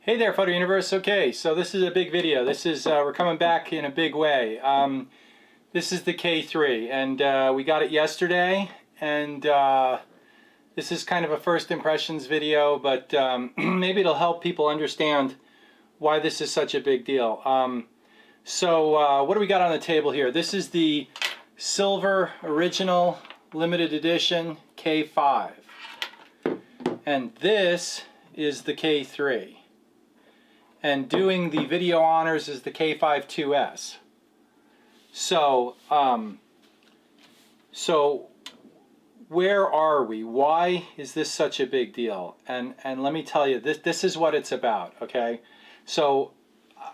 Hey there, Photo Universe. Okay, so this is a big video. This is we're coming back in a big way. This is the K-3, and we got it yesterday, and this is kind of a first impressions video, but maybe it'll help people understand why this is such a big deal. What do we got on the table here? This is the silver original limited edition K5, and this is the K3. And doing the video honors is the K5 2S. So where are we? Why is this such a big deal? And let me tell you, this is what it's about. Okay, so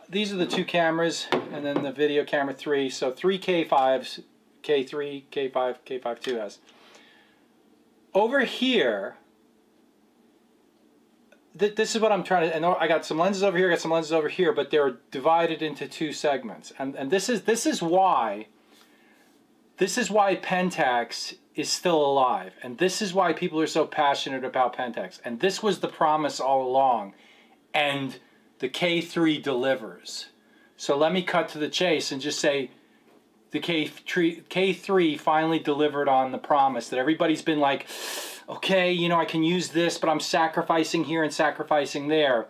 these are the two cameras, and then the video camera 3. So 3 K5s, K3, K5, K5 2S. Over here. This is what I'm trying to, and I got some lenses over here, I got some lenses over here, but they're divided into two segments. And this is why Pentax is still alive. And this is why people are so passionate about Pentax. And this was the promise all along. And the K3 delivers. So let me cut to the chase and just say the K3 finally delivered on the promise that everybody's been like, okay, you know, I can use this, but I'm sacrificing here and sacrificing there.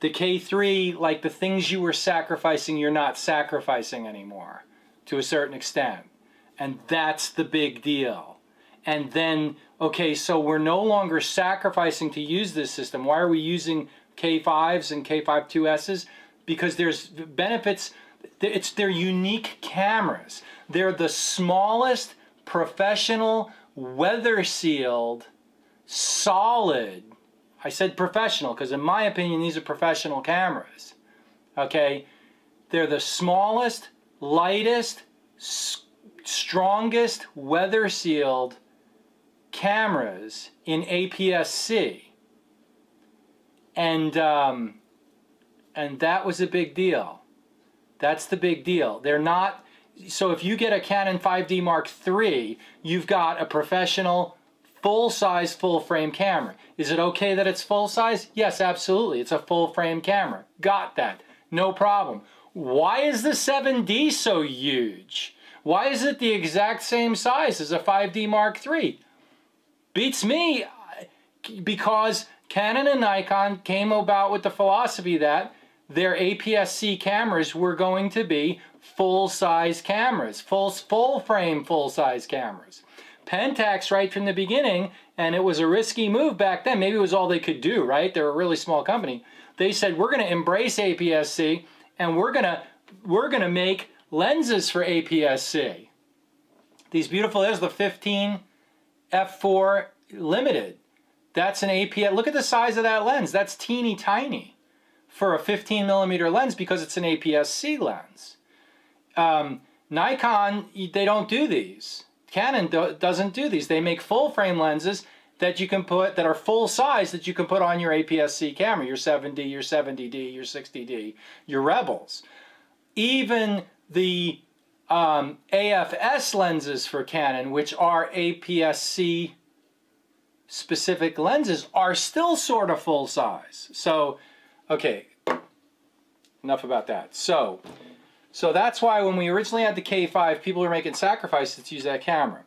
The K3, like the things you were sacrificing, you're not sacrificing anymore to a certain extent. And that's the big deal. And then, okay, so we're no longer sacrificing to use this system. Why are we using K5s and K5 2Ss? Because there's benefits. They're unique cameras. They're the smallest professional weather sealed, solid, I said professional because in my opinion these are professional cameras, okay? They're the smallest, lightest, strongest weather sealed cameras in APS-C, and that was a big deal. That's the big deal. They're not. So if you get a Canon 5D Mark III, you've got a professional, full-size, full-frame camera. Is it okay that it's full-size? Yes, absolutely. It's a full-frame camera. Got that. No problem. Why is the 7D so huge? Why is it the exact same size as a 5D Mark III? Beats me, because Canon and Nikon came about with the philosophy that their APS-C cameras were going to be full-size cameras, full-frame, full-size cameras. Pentax, right from the beginning, and it was a risky move back then. Maybe it was all they could do, right? They're a really small company. They said, we're going to embrace APS-C, and we're gonna make lenses for APS-C. These beautiful, there's the 15 f4 limited. That's an APS. Look at the size of that lens. That's teeny tiny for a 15mm lens because it's an APS-C lens. Nikon, they don't do these. Canon doesn't do these. They make full-frame lenses that you can put, that are full-size, that you can put on your APS-C camera, your 7D, your 70D, your 60D, your Rebels. Even the AFS lenses for Canon, which are APS-C specific lenses, are still sort of full-size. So, okay, enough about that. So that's why when we originally had the K5, people were making sacrifices to use that camera.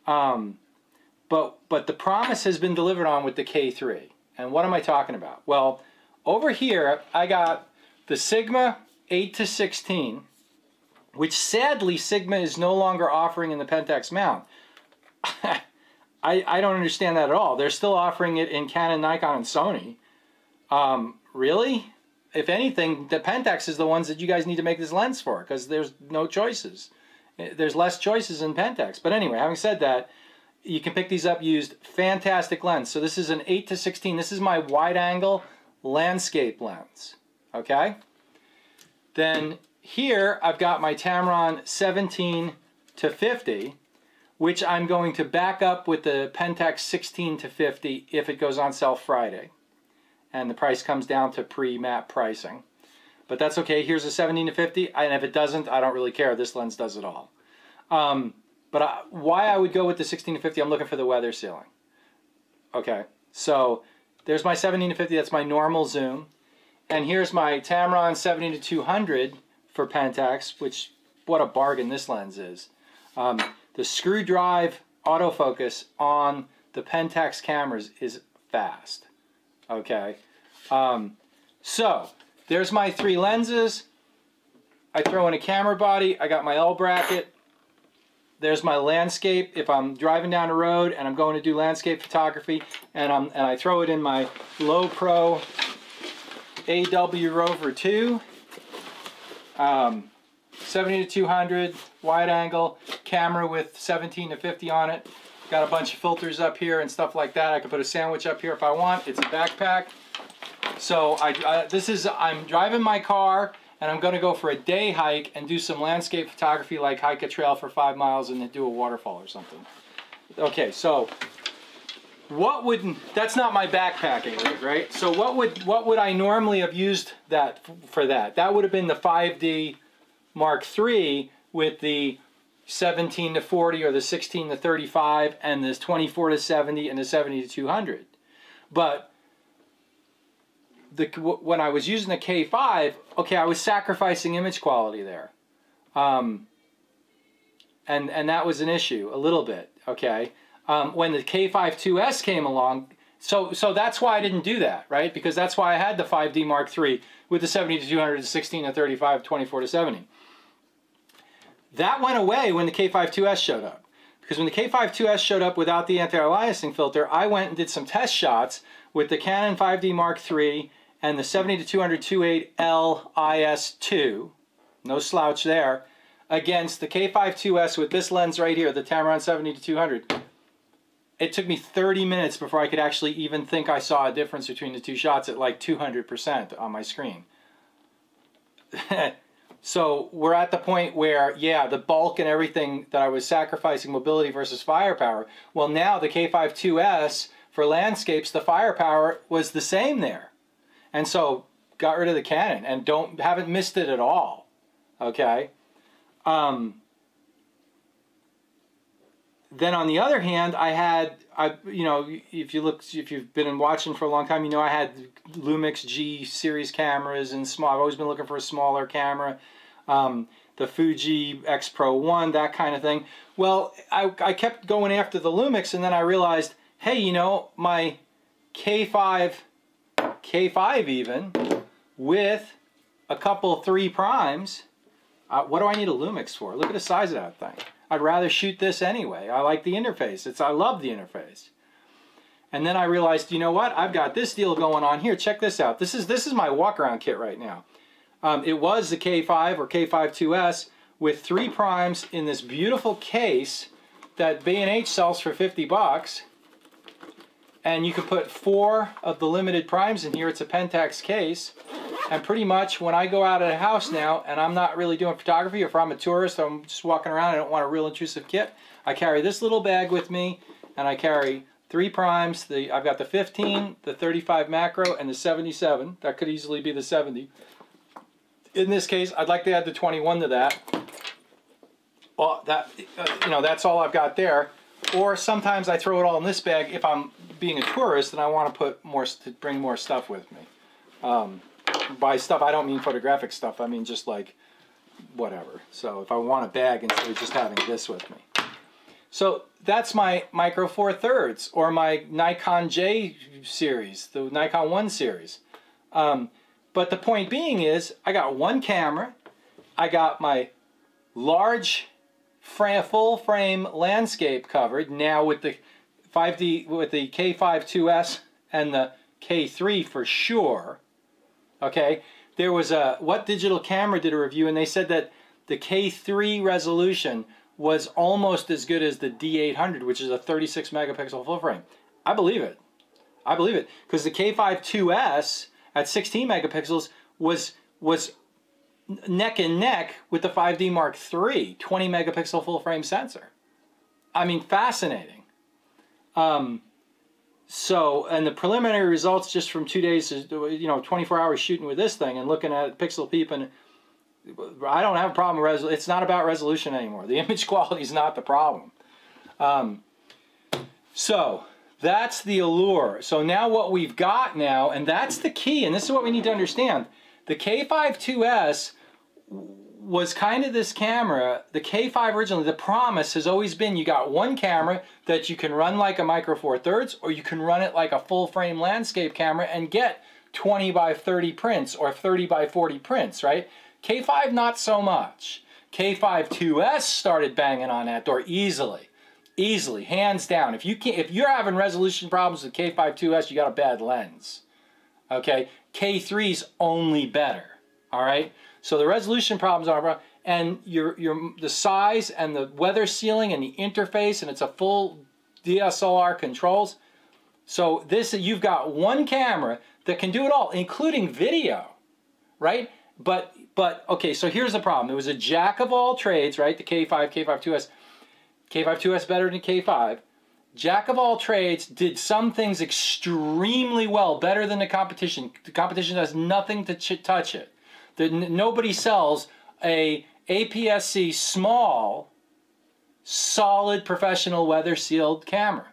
But the promise has been delivered on with the K3. And what am I talking about? Well, over here I got the Sigma 8-16, which sadly Sigma is no longer offering in the Pentax mount. I don't understand that at all. They're still offering it in Canon, Nikon, and Sony. Really? If anything, the Pentax is the ones that you guys need to make this lens for, because there's no choices. There's less choices in Pentax. But anyway, having said that, you can pick these up used. Fantastic lens. So this is an 8-16. This is my wide-angle landscape lens. Okay? Then here I've got my Tamron 17-50, which I'm going to back up with the Pentax 16-50 if it goes on sale Friday. And the price comes down to pre-map pricing. But that's okay. Here's a 17-50, and if it doesn't, I don't really care. This lens does it all. Why I would go with the 16-50, I'm looking for the weather sealing. Okay, so there's my 17-50, that's my normal zoom. And here's my Tamron 70-200 for Pentax, which, what a bargain this lens is. The screw drive autofocus on the Pentax cameras is fast. Okay, so there's my 3 lenses. I throw in a camera body. I got my L bracket. There's my landscape. If I'm driving down the road and I'm going to do landscape photography, and I throw it in my low pro AW Rover 2, 70-200 wide angle camera with 17-50 on it. Got a bunch of filters up here and stuff like that. I can put a sandwich up here if I want. It's a backpack. So I'm driving my car and I'm going to go for a day hike and do some landscape photography, like hike a trail for 5 miles and then do a waterfall or something. Okay, so that's not my backpacking rig, right? So what would I normally have used that for? That would have been the 5D Mark III with the 17-40 or the 16-35 and this 24-70 and the 70-200. But when I was using the K5, okay, I was sacrificing image quality there, and that was an issue a little bit. Okay, when the K5 2S came along, so that's why I didn't do that, right? Because that's why I had the 5D Mark III with the 70-200, 16-35, 24-70. That went away when the K5 2S showed up. Because when the K5 2S showed up without the anti-aliasing filter, I went and did some test shots with the Canon 5D Mark III and the 70-200 2.8 LIS2, no slouch there, against the K5 2S with this lens right here, the Tamron 70-200. It took me 30 minutes before I could actually even think I saw a difference between the two shots at like 200% on my screen. So we're at the point where, yeah, the bulk and everything that I was sacrificing, mobility versus firepower. Well, now the K5 2S for landscapes, the firepower was the same there. And so got rid of the Canon and haven't missed it at all. Okay. Then on the other hand, you know, if you've been watching for a long time, you know I had Lumix G series cameras and small. I've always been looking for a smaller camera. The Fuji X Pro 1, that kind of thing. Well, I kept going after the Lumix, and then I realized, hey, you know, my K5 even, with a couple 3 primes, what do I need a Lumix for? Look at the size of that thing. I'd rather shoot this anyway. I like the interface. I love the interface. And then I realized, you know what? I've got this deal going on here. Check this out. This is my walk-around kit right now. It was the K5 or K5 2S with 3 primes in this beautiful case that B&H sells for 50 bucks. And you can put 4 of the limited primes in here. It's a Pentax case. And pretty much when I go out of the house now and I'm not really doing photography, or if I'm a tourist, I'm just walking around, I don't want a real intrusive kit, I carry this little bag with me, and I carry 3 primes. I've got the 15, the 35 macro, and the 77. That could easily be the 70. In this case, I'd like to add the 21 to that. Well, you know, that's all I've got there. Or sometimes I throw it all in this bag if I'm being a tourist and I want to bring more stuff with me. By stuff, I don't mean photographic stuff. I mean just like whatever. So if I want a bag instead of just having this with me. So that's my Micro Four Thirds, or my Nikon J series, the Nikon 1 series. But the point being is, I got 1 camera. I got my large full frame landscape covered now with the 5D, with the K5 2S and the K3 for sure. Okay, there was What Digital Camera did a review, and they said that the K3 resolution was almost as good as the D800, which is a 36 megapixel full frame. I believe it. I believe it, because the K5 2S at 16 megapixels was neck and neck with the 5D Mark III, 20 megapixel full frame sensor. I mean, fascinating. So, and the preliminary results just from 2 days, you know, 24 hours shooting with this thing and looking at pixel peep, and I don't have a problem with resolution. It's not about resolution anymore. The image quality is not the problem. So, That's the allure. So now what we've got now, and that's the key, and this is what we need to understand. The K5 2S was kind of this camera, the K5 originally, the promise has always been you got one camera that you can run like a Micro Four Thirds, or you can run it like a full frame landscape camera and get 20 by 30 prints or 30 by 40 prints, right? K5 not so much. K5 2S started banging on that door easily. Easily, hands down. If you're having resolution problems with K5 2S, you got a bad lens. Okay? K3's only better. All right? So the resolution problems are, and the size and the weather sealing and the interface, and it's a full DSLR controls. So this, you've got one camera that can do it all, including video, right? But okay, so here's the problem. It was a jack of all trades, right? The K5, K5 2S. K5 2S better than K5. Jack of all trades, did some things extremely well, better than the competition. The competition has nothing to touch it. Nobody sells a APS-C small, solid, professional weather-sealed camera.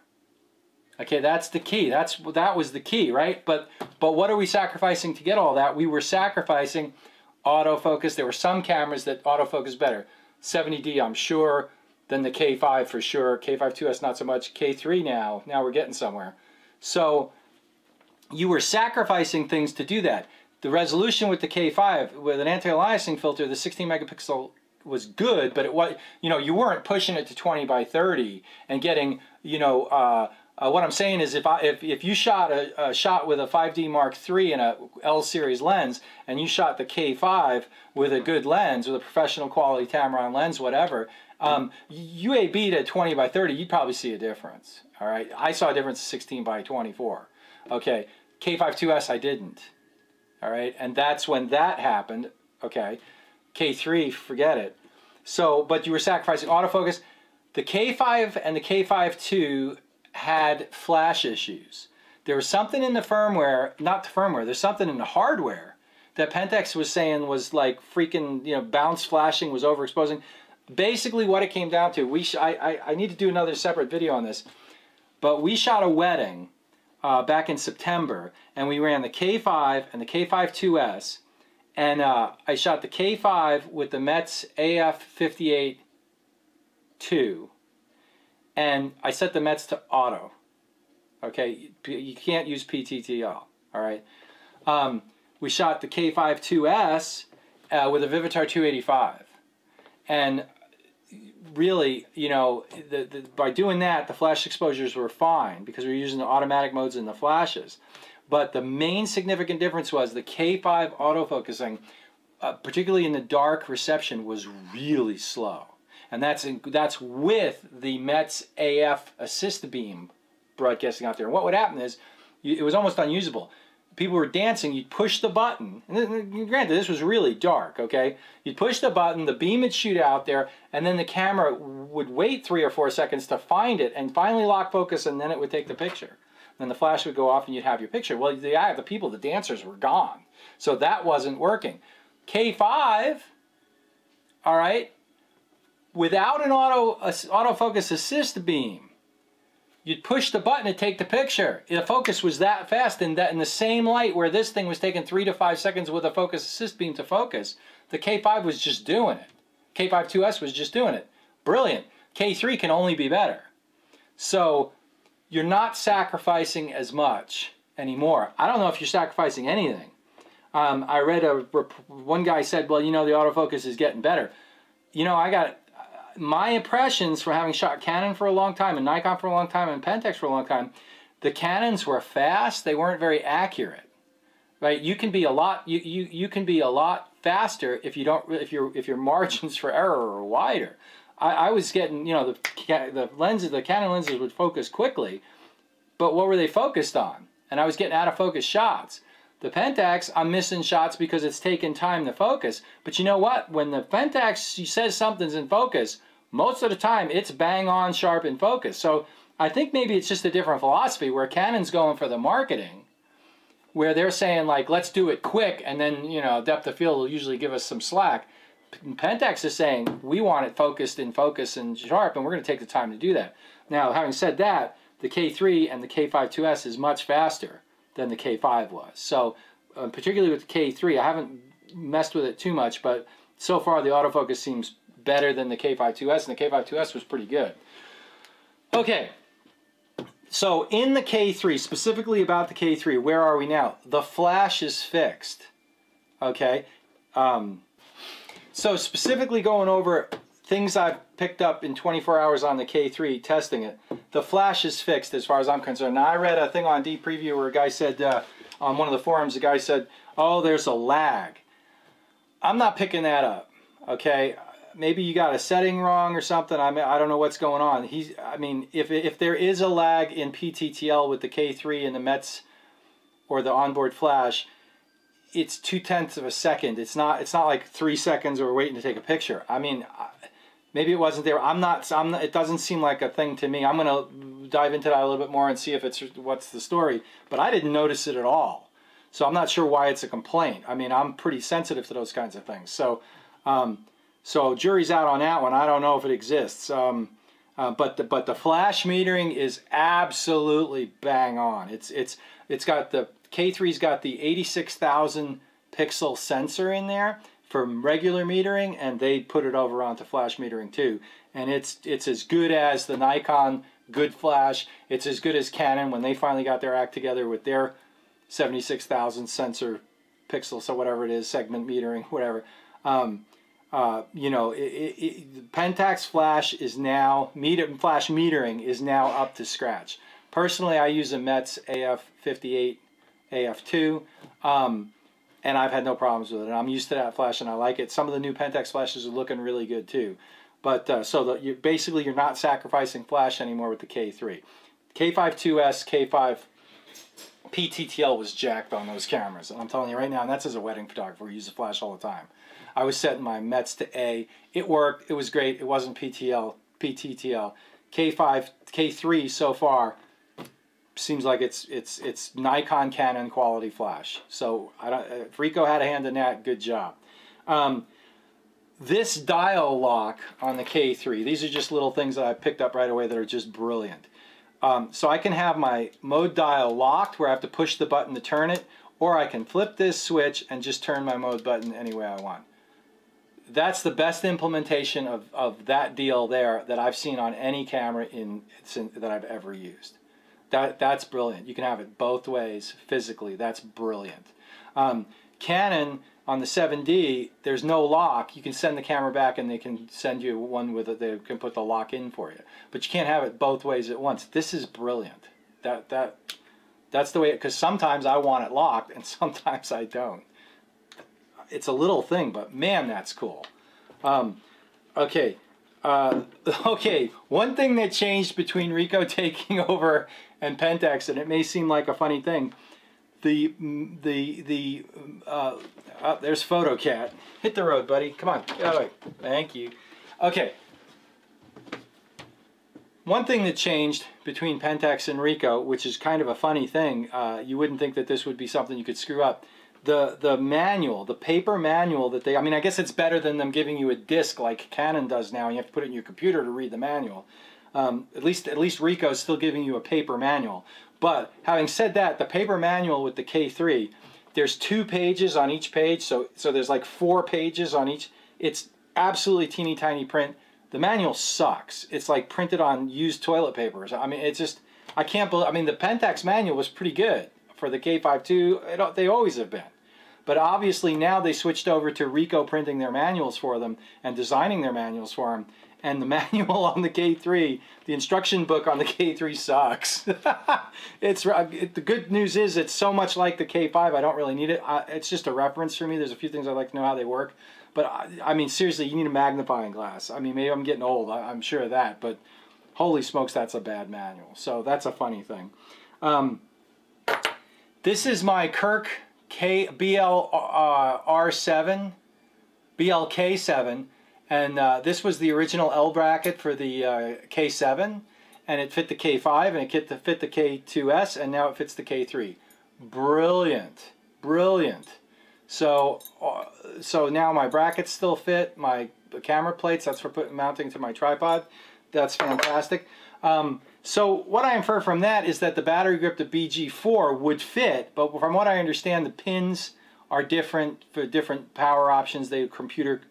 Okay, that's the key. That was the key, right? But what are we sacrificing to get all that? We were sacrificing autofocus. There were some cameras that autofocus better. 70D, I'm sure, than the K5 for sure. K5 2S not so much. K3 now we're getting somewhere. So you were sacrificing things to do that. The resolution with the K5 with an anti-aliasing filter, the 16 megapixel was good, but it was, you weren't pushing it to 20 by 30 and getting, what I'm saying is if you shot a shot with a 5D Mark III and a L series lens, and you shot the K5 with a good lens, with a professional quality Tamron lens, whatever, UAB to 20 by 30, you'd probably see a difference. All right, I saw a difference of 16 by 24. Okay, K5 2S I didn't. All right, and that's when that happened. Okay, K3, forget it. So, but you were sacrificing autofocus. The K5 and the K5 II had flash issues. There was something in the firmware, not the firmware, there's something in the hardware that Pentax was saying was like freaking, bounce flashing was overexposing. Basically what it came down to, I need to do another separate video on this, but we shot a wedding back in September, and we ran the K5 and the K5 2S, and I shot the K5 with the Metz AF58 II, and I set the Metz to auto. Okay, you can't use PTTL. All right. We shot the K5 2S with a Vivitar 285, and really, by doing that, the flash exposures were fine because we were using the automatic modes in the flashes. But the main significant difference was the K5 autofocusing, particularly in the dark reception, was really slow. And that's with the Metz AF assist beam broadcasting out there. And what would happen is, it was almost unusable. People were dancing, you'd push the button, and granted this was really dark, okay? You'd push the button, the beam would shoot out there, and then the camera would wait 3 or 4 seconds to find it, and finally lock focus, and then it would take the picture. Then the flash would go off and you'd have your picture. Well, the people, the dancers were gone. So that wasn't working. K5, all right, without an autofocus assist beam, you'd push the button to take the picture. The focus was that fast, and that in the same light where this thing was taking 3 to 5 seconds with a focus assist beam to focus, the K5 was just doing it. K5 2S was just doing it. Brilliant. K3 can only be better. So you're not sacrificing as much anymore. I don't know if you're sacrificing anything. I read one guy said, well, the autofocus is getting better. I got my impressions from having shot Canon for a long time and Nikon for a long time and Pentax for a long time. The Canons were fast. They weren't very accurate, right? You can be a lot. You can be a lot faster if your margins for error are wider. I was getting, the Canon lenses would focus quickly, but what were they focused on? And I was getting out of focus shots. The Pentax, I'm missing shots because it's taking time to focus. But you know what? When the Pentax says something's in focus, most of the time it's bang on sharp in focus. So I think maybe it's just a different philosophy where Canon's going for the marketing, where they're saying like, let's do it quick, and then, depth of field will usually give us some slack. Pentax is saying, we want it focused in focus and sharp, and we're going to take the time to do that. Now, having said that, the K3 and the K5-2S is much faster than the K5 was. So particularly with the K3, I haven't messed with it too much, but so far the autofocus seems better than the K5-2S, and the K5-2S was pretty good. Okay, so in the K3, specifically about the K3, where are we now? The flash is fixed, okay? So specifically going over things I've picked up in 24 hours on the K3 testing it, the flash is fixed as far as I'm concerned. Now I read a thing on D-Preview where a guy said, on one of the forums, a guy said, oh, there's a lag. I'm not picking that up, okay? Maybe you got a setting wrong or something. I don't know what's going on. I mean, if there is a lag in PTTL with the K3 and the METS or the onboard flash, it's 0.2 of a second. It's not like 3 seconds or we're waiting to take a picture. I mean, maybe it wasn't there. It doesn't seem like a thing to me. I'm gonna dive into that a little bit more and see if what's the story. But I didn't notice it at all. So I'm not sure why it's a complaint. I mean, I'm pretty sensitive to those kinds of things. So, so jury's out on that one. I don't know if it exists. But the flash metering is absolutely bang on. It's got the K3's got the 86,000 pixel sensor in there for regular metering, and they put it over onto flash metering too. And it's as good as the Nikon good flash. It's as good as Canon when they finally got their act together with their 76,000 sensor pixels, so whatever it is, segment metering, whatever. You know, Pentax flash is now, flash metering is now up to scratch. Personally, I use a METS AF58 AF2, and I've had no problems with it. I'm used to that flash and I like it. Some of the new Pentax flashes are looking really good too. But so basically you're not sacrificing flash anymore with the K3. K5-2S, K5 PTTL was jacked on those cameras, and I'm telling you right now, and that's as a wedding photographer who uses flash all the time. I was setting my METS to A. It worked. It was great. It wasn't PTTL. K3 so far seems like it's Nikon Canon quality flash. So if Rico had a hand in that, good job. This dial lock on the K3, these are just little things that I picked up right away that are just brilliant. So I can have my mode dial locked where I have to push the button to turn it, or I can flip this switch and just turn my mode button any way I want. That's the best implementation of that deal there that I've seen on any camera that I've ever used. That's brilliant. You can have it both ways physically. That's brilliant. Canon on the 7D, there's no lock. You can send the camera back and they can send you one with it. They can put the lock in for you. But you can't have it both ways at once. This is brilliant. That's the way, because sometimes I want it locked and sometimes I don't. It's a little thing, but man, that's cool. Okay. Okay, one thing that changed between Rico taking over and Pentax, and it may seem like a funny thing, there's PhotoCat. Hit the road, buddy. Come on. Get out of the way. Thank you. Okay. One thing that changed between Pentax and Rico, which is kind of a funny thing, you wouldn't think that this would be something you could screw up. The manual, the paper manual that I mean, I guess it's better than them giving you a disc like Canon does now, and you have to put it in your computer to read the manual. At least Rico is still giving you a paper manual. But having said that, the paper manual with the K3, there's 2 pages on each page, so there's like 4 pages on each. It's absolutely teeny tiny print. The manual sucks. It's like printed on used toilet papers. I mean, it's just, I can't believe, I mean, the Pentax manual was pretty good for the K5 too. They always have been. But obviously now they switched over to Rico printing their manuals for them and designing their manuals for them. And the manual on the K3, the instruction book on the K3 sucks. The good news is it's so much like the K5, I don't really need it. It's just a reference for me. There's a few things I'd like to know how they work. But I mean, seriously, you need a magnifying glass. I mean, maybe I'm getting old, I'm sure of that. But holy smokes, that's a bad manual. So that's a funny thing. This is my Kirk BLR7, BLK7. And this was the original L bracket for the K7, and it fit the K5, and it fit the K2S, and now it fits the K3. Brilliant, brilliant. So now my brackets still fit, my camera plates, that's for mounting to my tripod. That's fantastic. So what I infer from that is that the battery grip, the BG4, would fit, but from what I understand, the pins are different for different power options. They computer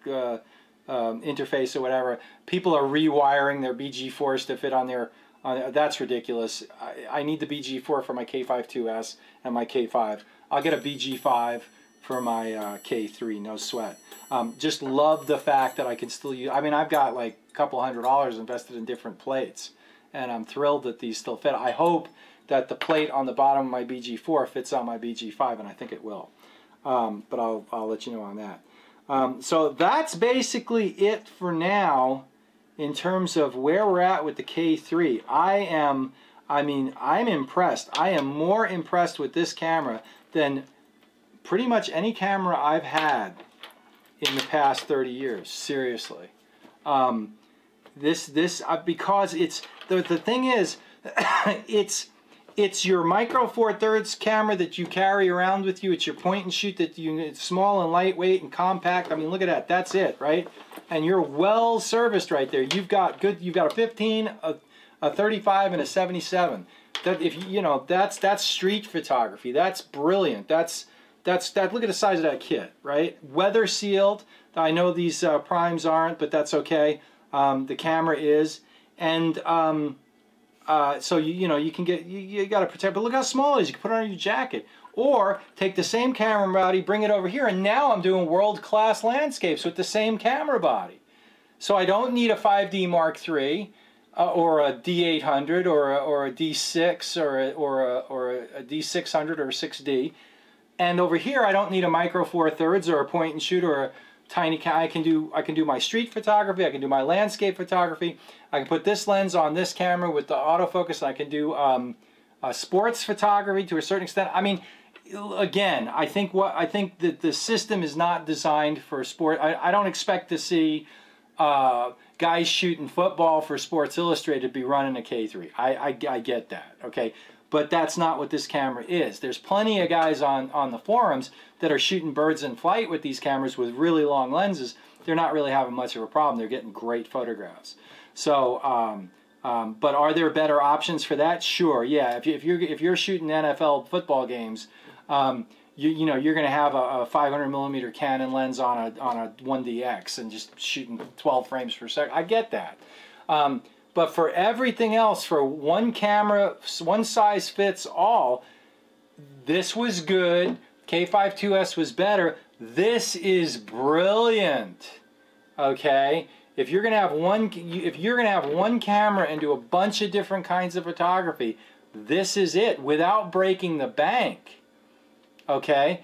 interface or whatever. People are rewiring their BG4s to fit on their. That's ridiculous. I need the BG4 for my K5 2S and my K5. I'll get a BG5 for my K3, no sweat. Just love the fact that I can still use. I mean, I've got like a couple $100 invested in different plates, and I'm thrilled that these still fit. I hope that the plate on the bottom of my BG4 fits on my BG5, and I think it will. But I'll let you know on that. So that's basically it for now in terms of where we're at with the K3. I'm impressed. I am more impressed with this camera than pretty much any camera I've had in the past 30 years. Seriously. Because it's the thing is it's your micro four thirds camera that you carry around with you. It's your point and shoot that it's small and lightweight and compact. I mean, look at that. That's it, right? And you're well serviced right there. You've got a 15, a 35, and a 77. That's street photography. That's brilliant. Look at the size of that kit, right? Weather sealed. I know these primes aren't, but that's okay. The camera is, and so you can get you got to protect. But look how small it is. You can put it on your jacket, or take the same camera body, bring it over here, and now I'm doing world-class landscapes with the same camera body. So I don't need a 5D Mark III. Or a D800 or a D6 or a D600 or a 6D, and over here I don't need a micro four thirds or a point and shoot or a tiny I can do my street photography. I can do my landscape photography. I can put this lens on this camera with the autofocus. I can do sports photography to a certain extent. I mean, again, I think that the system is not designed for sport. I don't expect to see guys shooting football for Sports Illustrated be running a K3. I get that, okay? But that's not what this camera is. There's plenty of guys on the forums that are shooting birds in flight with these cameras with really long lenses. They're not really having much of a problem. They're getting great photographs. So, but are there better options for that? Sure, yeah. If you're shooting NFL football games, you're going to have a 500mm Canon lens on a 1DX and just shooting 12 frames per second. I get that. But for everything else, for one camera, one size fits all, this was good. K5 2S was better. This is brilliant. Okay? If you're going to have one camera and do a bunch of different kinds of photography, this is it without breaking the bank. Okay,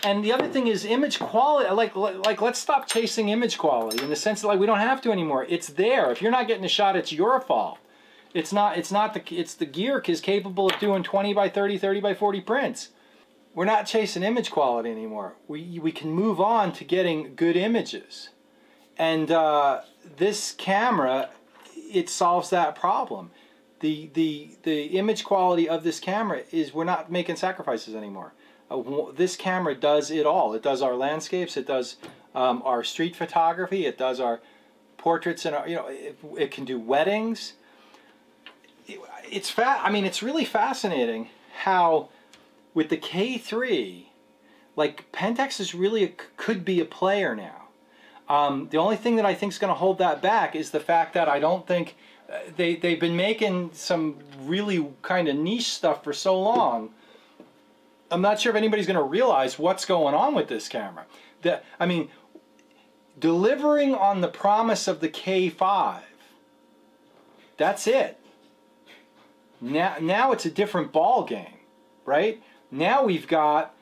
and the other thing is image quality. Like let's stop chasing image quality in the sense that we don't have to anymore. It's there. If you're not getting a shot, it's your fault. It's the gear is capable of doing 20 by 30, 30 by 40 prints. We're not chasing image quality anymore. We can move on to getting good images, and this camera, it solves that problem. The image quality of this camera is we're not making sacrifices anymore. This camera does it all. It does our landscapes. It does our street photography. It does our portraits, and it can do weddings. It's really fascinating how with the K3, like Pentax is really could be a player now. The only thing that I think is going to hold that back is the fact that I don't think they've been making some really kind of niche stuff for so long. I'm not sure if anybody's going to realize what's going on with this camera. Delivering on the promise of the K5, that's it. Now it's a different ball game, right? Now we've got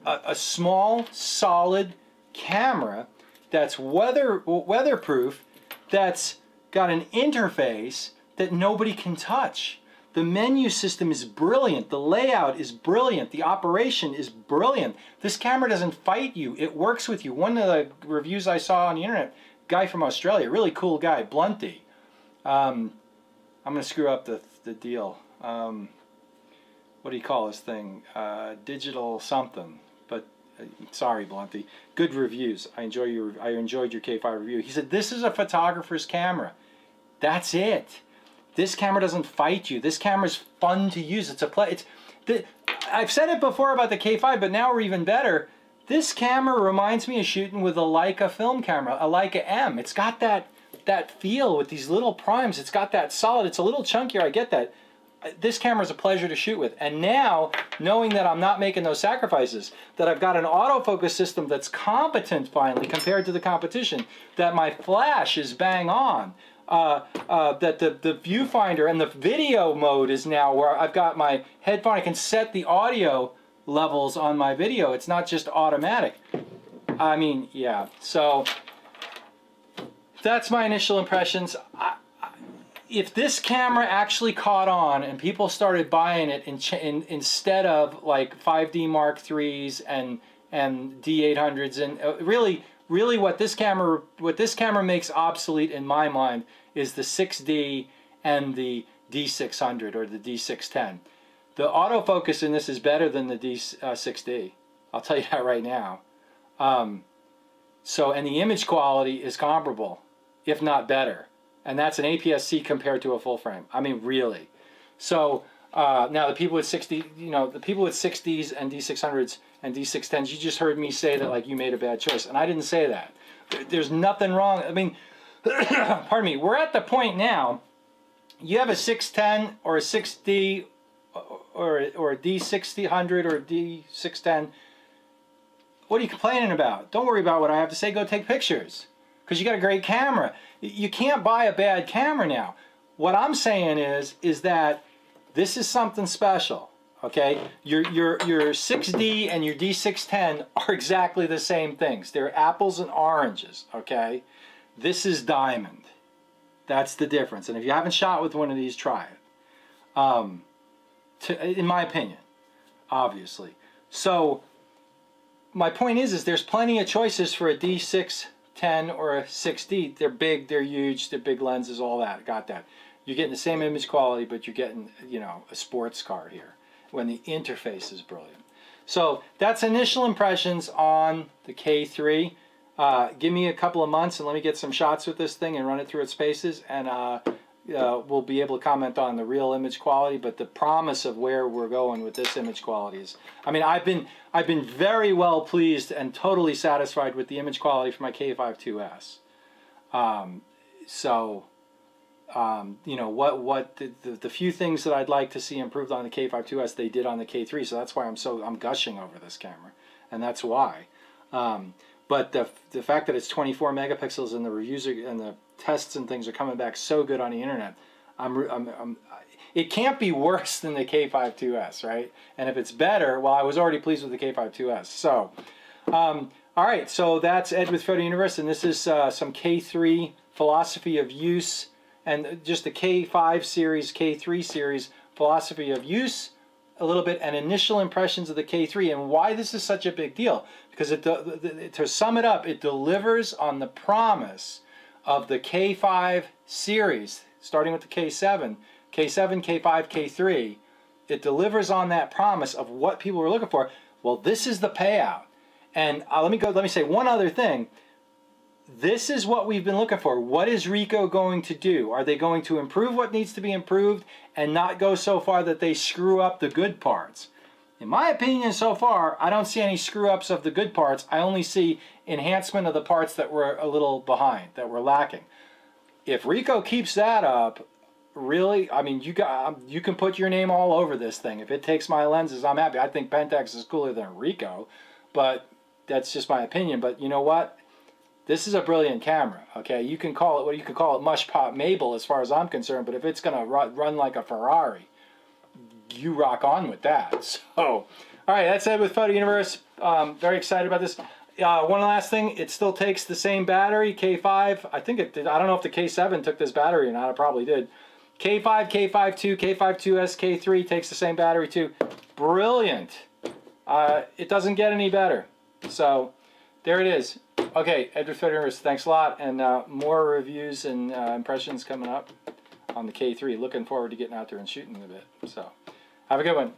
a small, solid camera that's weatherproof, that's got an interface that nobody can touch. The menu system is brilliant. The layout is brilliant. The operation is brilliant. This camera doesn't fight you. It works with you. One of the reviews I saw on the internet, guy from Australia, really cool guy, Blunty. I'm going to screw up the deal. What do you call this thing? Digital something. But sorry, Blunty. Good reviews. I enjoyed your K5 review. He said, this is a photographer's camera. That's it. This camera doesn't fight you. This camera's fun to use. It's a play. I've said it before about the K5, but now we're even better. This camera reminds me of shooting with a Leica film camera, a Leica M. It's got that feel with these little primes. It's got that solid. It's a little chunkier, I get that. This camera is a pleasure to shoot with. And now, knowing that I'm not making those sacrifices, that I've got an autofocus system that's competent finally compared to the competition, that my flash is bang on, that the viewfinder and the video mode is now where I've got my headphone, I can set the audio levels on my video. It's not just automatic. I mean, yeah. So that's my initial impressions. If this camera actually caught on and people started buying it instead of like 5D Mark IIIs and D800s, and really what this camera makes obsolete in my mind is the 6D and the D600 or the D610. The autofocus in this is better than the D6D. I'll tell you that right now. And the image quality is comparable, if not better. And that's an APS-C compared to a full frame. I mean, really. So now the people with 60, the people with 6Ds and D600s and D610s, you just heard me say that like you made a bad choice, and I didn't say that. There's nothing wrong. I mean, pardon me. We're at the point now. You have a 610 or a 6D or a D600 or a D610. What are you complaining about? Don't worry about what I have to say. Go take pictures. Because you got a great camera. You can't buy a bad camera now. What I'm saying is that this is something special, okay? Your 6D and your D610 are exactly the same things. They're apples and oranges, okay? This is diamond. That's the difference. And if you haven't shot with one of these, try it. In my opinion, obviously. So my point is there's plenty of choices for a D610 or a 6D. They're big, they're huge, they're big lenses, all that. Got that. You're getting the same image quality, but you're getting, a sports car here when the interface is brilliant. So that's initial impressions on the K3. Give me a couple of months and let me get some shots with this thing and run it through its paces, and we'll be able to comment on the real image quality. But the promise of where we're going with this image quality is, I mean, I've been very well pleased and totally satisfied with the image quality for my K5 2S. The few things that I'd like to see improved on the K5 2S, they did on the K3. So that's why I'm gushing over this camera, and that's why. But the fact that it's 24 megapixels and the reviews and the tests and things are coming back so good on the internet, it can't be worse than the K5 2S, right? And if it's better, well, I was already pleased with the K5 2S. So, all right, so that's Ed with Photo Universe, and this is some K3 philosophy of use, and just the K5 series, K3 series philosophy of use, a little bit, and initial impressions of the K3 and why this is such a big deal. Because to sum it up, it delivers on the promise of the K5 series, starting with the K7, K5, K3. It delivers on that promise of what people were looking for. Well, this is the payout. And let me say one other thing. This is what we've been looking for. What is Ricoh going to do? Are they going to improve what needs to be improved and not go so far that they screw up the good parts? In my opinion, so far, I don't see any screw-ups of the good parts. I only see enhancement of the parts that were a little behind, that were lacking. If Ricoh keeps that up, really, I mean, you can put your name all over this thing. If it takes my lenses, I'm happy. I think Pentax is cooler than Ricoh, but that's just my opinion. But you know what? This is a brilliant camera, okay? You can call it what you could call it, mush pop Mabel as far as I'm concerned, but if it's going to run like a Ferrari, you rock on with that. So, all right, that's Ed with Photo Universe. Very excited about this. One last thing, it still takes the same battery, K5. I think it did. I don't know if the K7 took this battery or not. It probably did. K5, K5 2, K5 2S, K3 takes the same battery too. Brilliant. It doesn't get any better. So, there it is. Okay, Ed with Photo Universe, thanks a lot. And more reviews and impressions coming up on the K3. Looking forward to getting out there and shooting a bit. So, have a good one.